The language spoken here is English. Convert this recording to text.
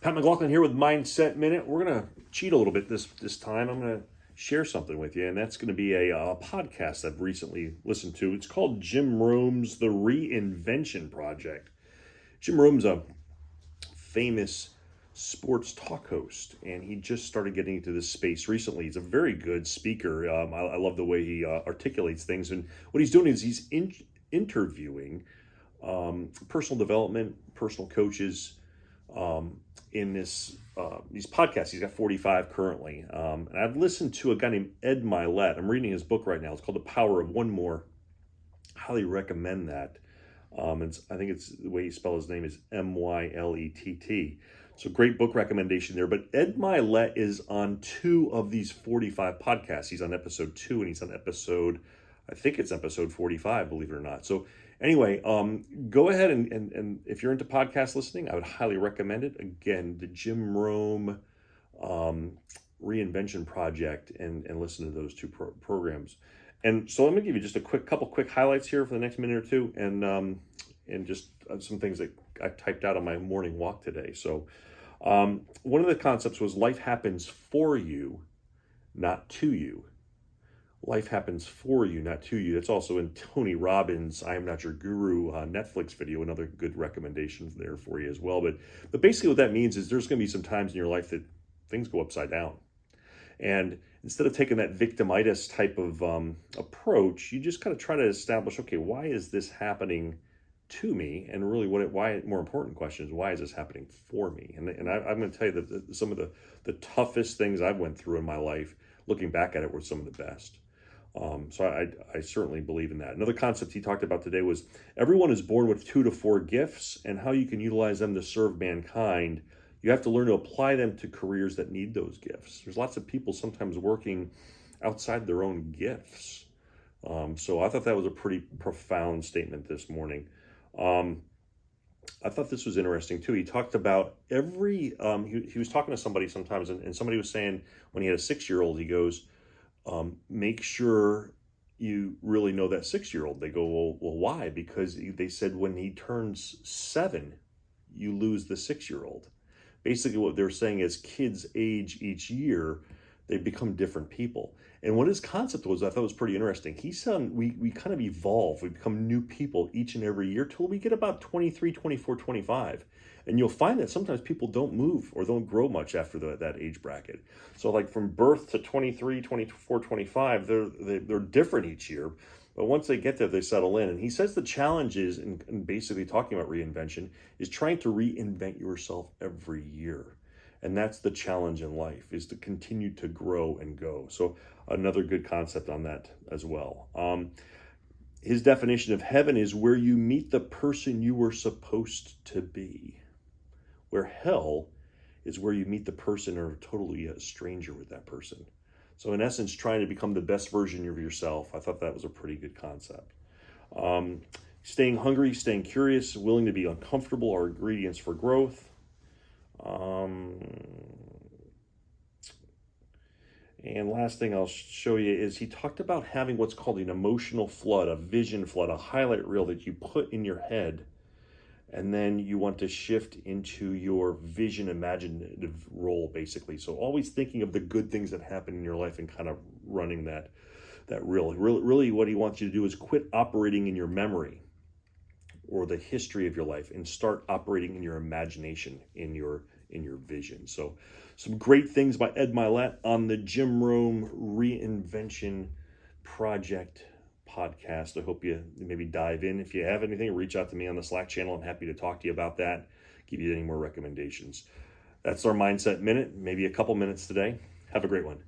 Pat McLaughlin here with Mindset Minute. We're going to cheat a little bit this time. I'm going to share something with you, and that's going to be a podcast I've recently listened to. It's called Jim Rome's The Reinvention Project. Jim Rome's a famous sports talk host, and he just started getting into this space recently. He's a very good speaker. I love the way he articulates things, and what he's doing is he's interviewing personal development, personal coaches, in these podcasts. He's got 45 currently. And I've listened to a guy named Ed Mylett. I'm reading his book right now. It's called The Power of One More. Highly recommend that. I think it's the way you spell his name is Mylett. So great book recommendation there. But Ed Mylett is on 2 of these 45 podcasts. He's on episode 2 and he's on I think it's episode 45, believe it or not. So anyway, go ahead and if you're into podcast listening, I would highly recommend it. Again, the Jim Rome Reinvention Project, and listen to those 2 programs. And so let me give you just a couple quick highlights here for the next minute or two, and just some things that I typed out on my morning walk today. So one of the concepts was life happens for you, not to you. Life happens for you, not to you. That's also in Tony Robbins' I Am Not Your Guru Netflix video. Another good recommendation there for you as well. But basically what that means is there's going to be some times in your life that things go upside down. And instead of taking that victimitis type of approach, you just kind of try to establish, okay, why is this happening to me? And really more important question is, why is this happening for me? And I'm going to tell you that some of the toughest things I've went through in my life, looking back at it, were some of the best. So I certainly believe in that. Another concept he talked about today was everyone is born with 2 to 4 gifts, and how you can utilize them to serve mankind. You have to learn to apply them to careers that need those gifts. There's lots of people sometimes working outside their own gifts. So I thought that was a pretty profound statement this morning. I thought this was interesting too. He talked about he was talking to somebody sometimes, and somebody was saying when he had a 6-year-old, he goes, make sure you really know that 6-year-old. They go, well, why? Because they said when he turns 7, you lose the 6-year-old. Basically what they're saying is kids age each year, they become different people. And what his concept was, I thought was pretty interesting. He said we kind of evolve. We become new people each and every year till we get about 23, 24, 25. And you'll find that sometimes people don't move or don't grow much after that age bracket. So like from birth to 23, 24, 25, they're different each year. But once they get there, they settle in. And he says the challenge is, in basically talking about reinvention, is trying to reinvent yourself every year. And that's the challenge in life, is to continue to grow and go. So another good concept on that as well. His definition of heaven is where you meet the person you were supposed to be. Where hell is where you meet the person or totally a stranger with that person. So in essence, trying to become the best version of yourself. I thought that was a pretty good concept. Staying hungry, staying curious, willing to be uncomfortable are ingredients for growth. And last thing I'll show you is he talked about having what's called an emotional flood, a vision flood, a highlight reel that you put in your head, and then you want to shift into your vision imaginative role, basically. So always thinking of the good things that happen in your life and kind of running that reel. Really what he wants you to do is quit operating in your memory or the history of your life and start operating in your imagination, in your vision. So some great things by Ed Mylett on the Jim Rome Reinvention Project podcast. I hope you maybe dive in. If you have anything, reach out to me on the Slack channel. I'm happy to talk to you about that, give you any more recommendations. That's our Mindset Minute, maybe a couple minutes today. Have a great one.